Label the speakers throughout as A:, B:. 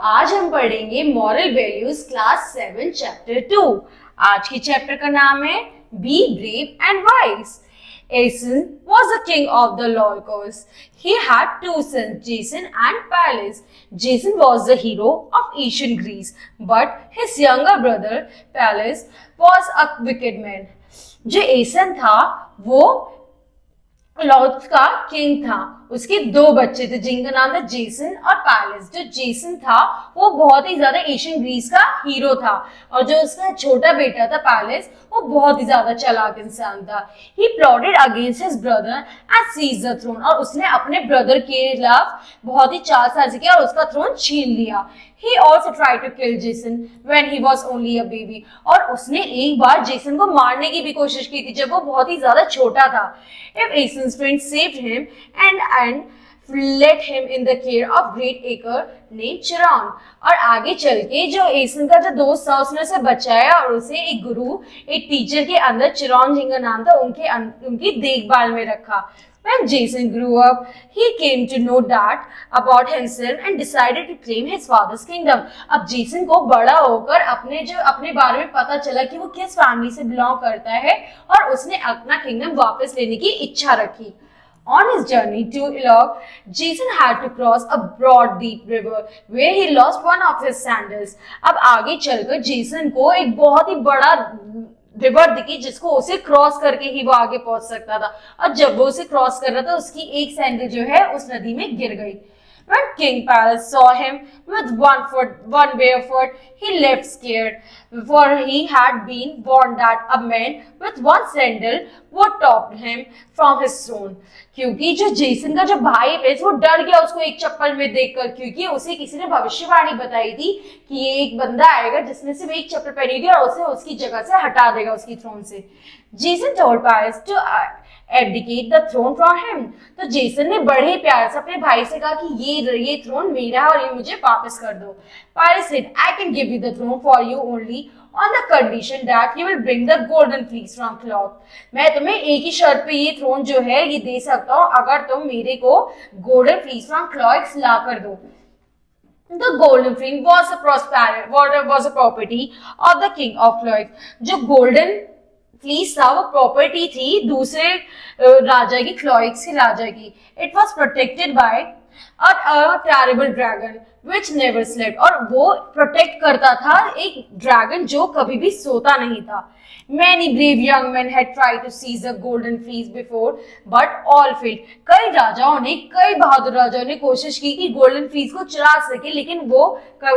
A: आज हम पढ़ेंगे मॉरल वैल्यूज क्लास 7 चैप्टर 2। आज के चैप्टर का नाम है be brave and wise. Aeson was the king of the Lorcos. He had two sons, Jason and Pallas. Jason was the hero of ancient Greece, but his younger brother Pallas was a wicked man. जो एसन था वो Lord's का king था। उसके दो बच्चे थे जिनका नाम था जेसन और पैलेस। जो जेसन था वो बहुत ही ज्यादा एशियन ग्रीस का हीरो था और जो उसका छोटा बेटा था पैलेस वो बहुत ही ज्यादा चालाक इंसान था। He plotted against his brother and seized the throne, और उसने अपने ब्रदर के खिलाफ बहुत ही चालसाजी की और उसका थ्रोन छीन लिया। He also tried to kill Jason when he was only a baby, और उसने एक बार जेसन को मारने की भी कोशिश की थी जब वो बहुत ही ज्यादा छोटा था। If Aeson's friends saved him and led him in the care of great acre named Chiron, और आगे चल के जो एसन का जो दोस्त था उसने उसे बचाया और उसे एक गुरु, एक टीचर के अंदर चिरॉन जिनका नाम था उनकी देखभाल में रखा। When Jason grew up, he came to know that about himself and decided to claim his father's kingdom. अब जेसन को बड़ा होकर अपने बारे में पता चला कि वो किस फैमिली से बिलोंग करता है और उसने अपना किंगडम वापस लेने की इच्छा रखी। On his journey to Elog, Jason had to cross a broad, deep river where he lost one of his sandals. अब आगे चलकर जेसन को एक बहुत ही बड़ा रिवर दिखी जिसको उसे क्रॉस करके ही वो आगे पहुंच सकता था, और जब वो उसे क्रॉस कर रहा था उसकी एक सैंडल जो है उस नदी में गिर गई। When King Pallas saw him with one bare foot, he left scared, for he had been warned that a man with one sandal would top him from his throne. क्योंकि जो जेसन का जो भाई है वो डर गया उसको एक चप्पल में देखकर, क्योंकि उसे किसी ने भविष्यवाणी बताई थी कि ये एक बंदा आएगा जिसने सिर्फ एक चप्पल पहनी थी और उसे उसकी जगह से हटा देगा उसकी थ्रोन से। Jason told Pallas to abdicate the throne from him. तो जेसन ने बड़े प्यार से अपने भाई से कहा कि ये थ्रोन मेरा है और ये मुझे वापस कर दो। Pallas said, I can give you the throne for you only on the condition that you will bring the golden fleece from cloth. मैं तुम्हें एक ही शर्त पे ये थ्रोन जो है ये दे सकता हूँ अगर तुम मेरे को गोल्डन फ्लीस फ्रॉम क्लॉथ ला कर दो। The golden fleece was a property of the king of Cloyd. जो गोल्डन फ्लीस था वो प्रॉपर्टी थी दूसरे राजा की, क्लॉइक्स के राजा की। It was protected by a terrible dragon which never slept, और वो प्रोटेक्ट करता था एक ड्रैगन जो कभी भी सोता नहीं था। Many brave young men had tried to seize the golden fleece before, but all failed. कई बहादुर राजाओं ने कोशिश की कि गोल्डन फ्लीस को चुरा सके, लेकिन वो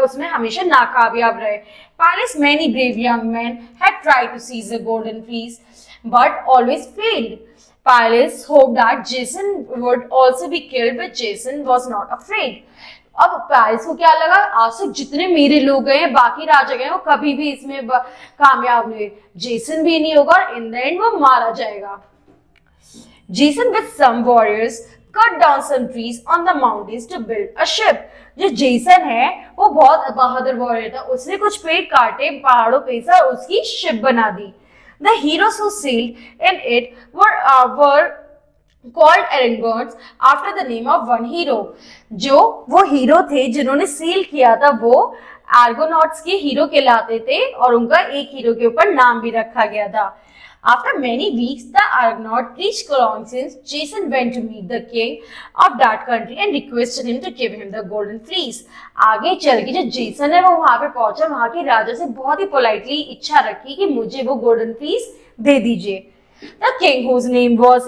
A: उसमें हमेशा नाकामयाब रहे। Pallas, many brave young men had tried to seize the golden fleece, but always failed. Pallas hoped that Jason would also be killed, but Jason was not afraid. अब पैरिस को क्या लगा, आज तक जितने मेरे लोग गए बाकी राजा गए वो कभी भी इसमें कामयाब नहीं, जेसन भी नहीं होगा और इन द एंड वो मारा जाएगा। Jason with some warriors cut down some trees on the mountains to build a ship. जो जेसन है वो बहुत बहादुर वॉरियर था, उसने कुछ पेड़ काटे पहाड़ों पे से और उसकी शिप बना दी। The heroes who sailed in it were called Argonauts after the name of one hero. जो वो हीरो थे जिन्होंने सील किया था वो आर्गोनॉट्स के हीरो कहलाते थे और उनका एक हीरो के ऊपर नाम भी रखा गया था। After many weeks, the Argonaut reached Colossians. Jason went to meet the king of that country and requested him to give him the golden fleece. आगे चल के जो जेसन है वो वहां पे पहुंचा, वहां के राजा से बहुत ही पोलाइटली इच्छा रखी कि मुझे वो गोल्डन फ्लीस दे दीजिए। The king, whose name was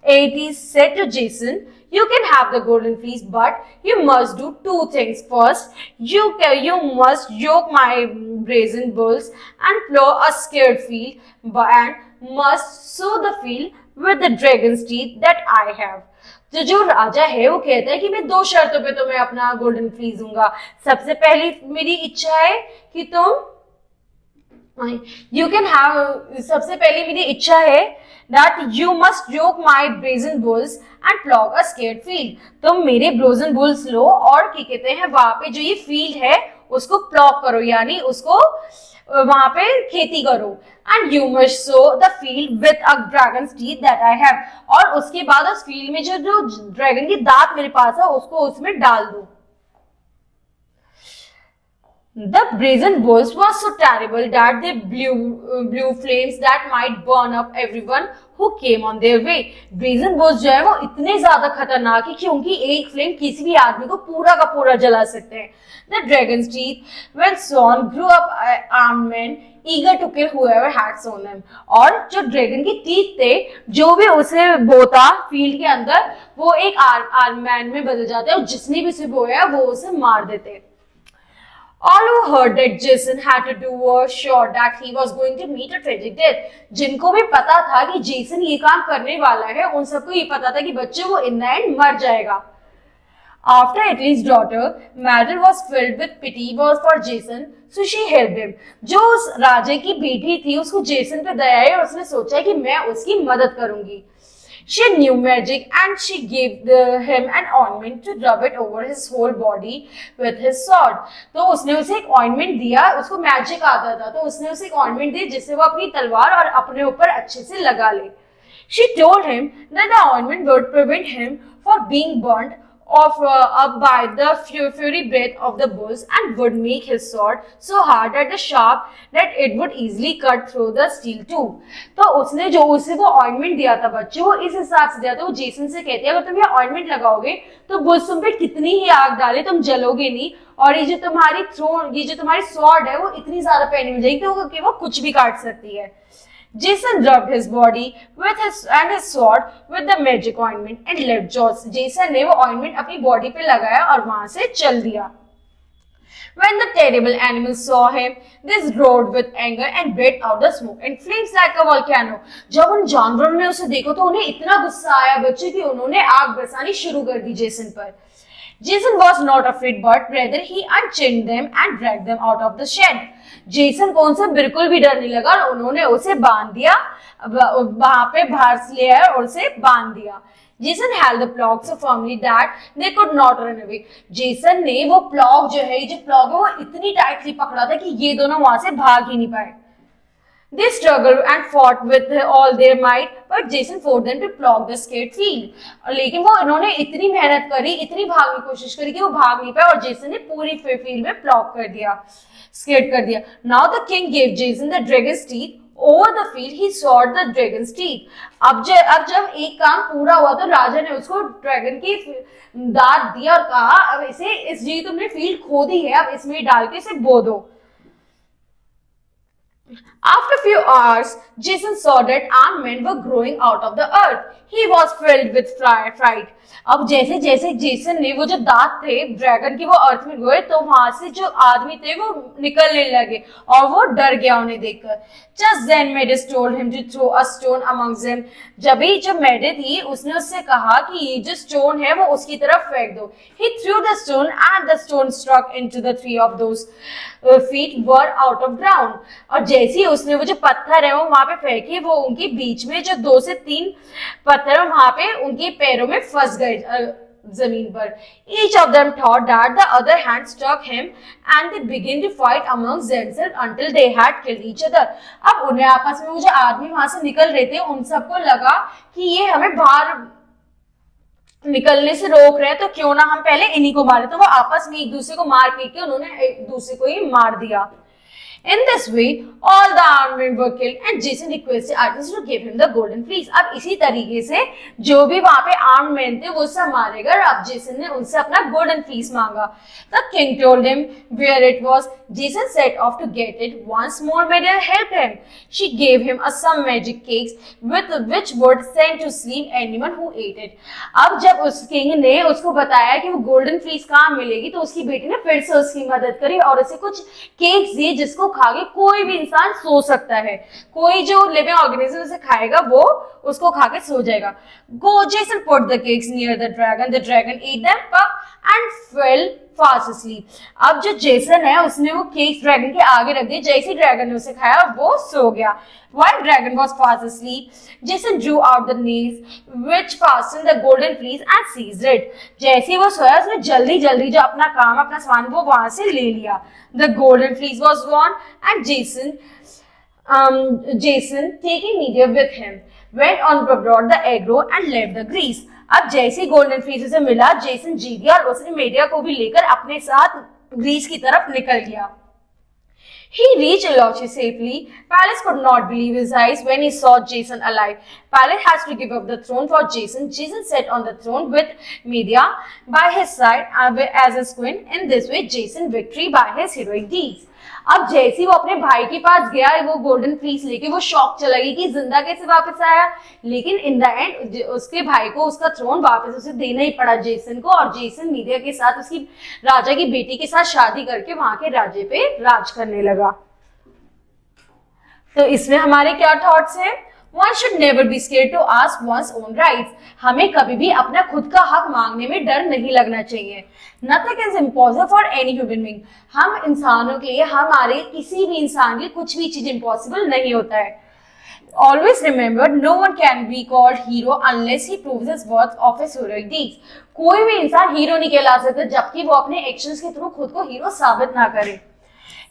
A: Aetes, said to Jason, you can have the golden fleece, but you must do two things. First, you must yoke my brazen bulls and plow a scared field, and must sow the field with the dragon's teeth that I have. तो जो राजा है वो कहता है कि मैं दो शर्तों पे तुम्हें अपना गोल्डन फ्लीस दूंगा। सबसे पहली मेरी इच्छा है कि तुम सबसे पहले मेरी इच्छा है that you must yoke my brazen bulls and plow a scared field. तुम मेरे ब्रोजन बुल्स लो और क्या कहते हैं वहां पे जो ये फील्ड है उसको प्लॉ करो, यानी उसको वहां पे खेती करो। And you must sow the field with a dragon's teeth that I have, और उसके बाद उस फील्ड में जो ड्रैगन की दांत मेरे पास है उसको उसमें डाल दो। The brazen bulls was so terrible that they blew flames that might burn up everyone who came on their way. Brazen bulls जो है वो इतने ज्यादा खतरनाक है कि उनकी एक फ्लेम किसी भी आदमी को पूरा का पूरा जला सकते हैं. The dragon's teeth, when Saul grew up armed men, eager to kill whoever had sown them. और जो ड्रैगन के टीथ थे, जो भी उसे बोता फील्ड के अंदर, वो एक आर्म मैन में बदल जाते हैं और जिसने भी उसे बोया वो उसे मार देते. All who heard that Jason had to do were sure that he was going to meet a tragic death. जिनको भी पता था कि जेसन ये काम करने वाला है, उन सबको ये पता था कि बच्चे वो in the end मर जाएगा. After Italy's daughter, Madel was filled with pity for Jason, so she helped him. जो उस राजे की बेटी थी, उसको जेसन पे दया आई और उसने सोचा कि मैं उसकी मदद करूंगी. She knew magic and she gave him an ointment to rub it over his whole body with his sword. तो उसने उसे एक ointment दिया, उसको मैजिक आता था, तो उसने उसे एक ointment दी जिससे वो अपनी तलवार और अपने ऊपर अच्छे से लगा ले. She told him that the ointment would prevent him from being burnt up by the fury breath of the bulls and would make his sword so hard at the sharp that it would easily cut through the steel too. तो उसने जो उसे वो ointment दिया था बच्चे, वो इस हिसाब से दिया था. वो जेसन से कहते हैं अगर तुम ये ऑइंटमेंट लगाओगे तो बुल्स तुम पे कितनी ही आग डाले तुम जलोगे नहीं, और ये जो तुम्हारी स्वॉर्ड है वो इतनी ज्यादा पैनी मिल जाएगी कि वो कुछ भी काट सकती है. Jason rubbed his body with his sword with the magic ointment and left Jaws. Jason ने वो ointment अपनी body पे लगाया और वहां से चल दिया. When the terrible animals saw him, they roared with anger and breathed out the smoke and flames like a volcano. जब उन जानवरों ने उसे देखा तो उन्हें इतना गुस्सा आया बच्चे कि उन्होंने आग बरसानी शुरू कर दी जेसन पर. Jason was not afraid, but rather he unchained them and dragged them out of the shed. Jason को उनसे बिल्कुल भी डर नहीं लगा और उन्होंने उसे बांध दिया, वहां पे बाहर से ले आया और उसे बांध दिया. Jason held the plug so firmly that they could not run away. Jason ने वो प्लॉग जो है वो इतनी टाइटली पकड़ा था कि ये दोनों वहां से भाग ही नहीं पाए. They struggled and fought with all their might, but Jason forced them to plug the scared field. लेकिन वो इन्होंने इतनी मेहनत करी, इतनी भागने की कोशिश करी कि वो भाग नहीं पाए और जेसन ने पूरी फील्ड में प्लॉग कर दिया, स्केट कर दिया. Now the king gave Jason the dragon's teeth. Over the field he sawed the dragon's teeth. अब जब एक काम पूरा हुआ तो राजा ने उसको ड्रैगन की दांत दिया और कहा अब इसे तुमने फील्ड खोदी है, अब इसमें डाल के इसे बो दो. After a few hours, Jason saw that armed men were growing out of the earth. He was filled with fright. अब जैसे जैसे जेसन ने वो जो दांत थे ड्रैगन के वो अर्थ में गए तो वहां से जो आदमी थे वो निकलने लगे और वो डर गया उन्हें देखकर. Just then Medes told him to throw a stone amongst them. जब मेडे थी उसने उससे कहा कि ये जो स्टोन है वो उसकी तरफ फेंक दो. He threw the stone and the stone struck into the three of those feet were out of ground. और जैसे ही उसने वो जो पत्थर है वो वहां पे फेंके वो उनके बीच में जो 2 से 3 पत्थर वहां पे उनके पैरों में फंस गए जमीन पर. Each of them thought that the other hand struck him and they began to fight amongst themselves until they had killed each other. अब उन्हें आपस में वो जो आदमी वहां से निकल रहे थे उन सबको लगा कि ये हमें बाहर निकलने से रोक रहे हैं तो क्यों ना हम पहले इन्हीं को मारे. तो वो आपस में एक दूसरे को मार पीट के उन्होंने एक दूसरे को ही मार दिया. In this way, all the armed men were killed and Jason requested Artemis to give him the golden fleece. अब इसी तरीके से जो भी वहां पे armed men थे वो सब मारे गए. अब जेसन ने उनसे अपना golden fleece मांगा. The king told him where it was. Jason set off to get it. Once more Medea helped him. She gave him some magic cakes with which would send to sleep anyone who ate it. अब जब उस king ने उसको बताया कि वो golden fleece कहाँ मिलेगी तो उसकी बेटी ने फिर से उसकी मदद करी और उसे कुछ केक्स दिए जिसको खा के कोई भी इंसान सो सकता है. कोई जो लिविंग ऑर्गेनिज्म उसे खाएगा वो उसको खा के सो जाएगा. Go, Jason put the cakes near the dragon. The dragon ate them up and fell fast asleep. अब जो जेसन है उसने वो केक्स ड्रैगन के आगे रख दिए. जैसे ड्रैगन ने उसे खाया वो सो गया. While dragon was fast asleep, Jason drew out the nails which fastened the golden fleece and seized it. जैसे ही वो सोया उसने जल्दी जो अपना काम अपना सामान वो वहां से ले लिया. The golden fleece was gone and Jason taking Medea with him went on abroad the agro and left the Greece. अब जैसे गोल्डन फ्लीस उसे मिला जेसन जीत गया और उसने मेडिया को भी लेकर अपने साथ ग्रीस की तरफ निकल गया। He reached Eloche safely. Pallas could not believe his eyes when he saw Jason alive. Pallas has to give up the throne for Jason. Jason sat on the throne with Medea by his side as his queen. In this way, Jason victory by his heroic deeds. अब जैसे ही वो अपने भाई के पास गया, वो golden fleece लेके, वो शॉक चला गई कि जिंदा कैसे वापस आया। लेकिन इन द एंड उसके भाई को उसका थ्रोन वापस उसे देना ही पड़ा जेसन को, और जेसन मीडिया के साथ उसकी राजा की बेटी के साथ शादी करके वहां के राज्य पे राज करने लगा। तो इसमें हमारे क्या थॉट्स हैं? One should never be scared to ask one's own rights. हमें कभी भी अपना खुद का हक मांगने में डर नहीं लगना चाहिए। Nothing is impossible for any human being. हम इंसानों के लिए, हमारे किसी भी इंसान के लिए कुछ भी चीज इम्पॉसिबल नहीं होता है। Always remember, no one can be called hero unless he proves his worth of his heroic deeds. कोई भी इंसान हीरो नहीं कहला सकता जबकि वो अपने एक्शंस के थ्रू खुद को हीरो साबित ना करे।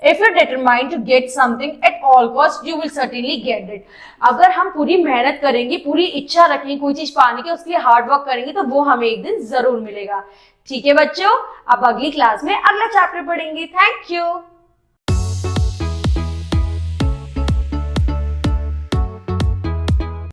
A: If you're determined to get something at all costs, you will certainly get it. अगर हम पूरी मेहनत करेंगे, पूरी इच्छा रखेंगे कोई चीज पाने की, उसके लिए हार्ड वर्क करेंगे, तो वो हमें एक दिन जरूर मिलेगा। ठीक है बच्चों, अब अगली क्लास में अगला चैप्टर पढ़ेंगे। Thank you.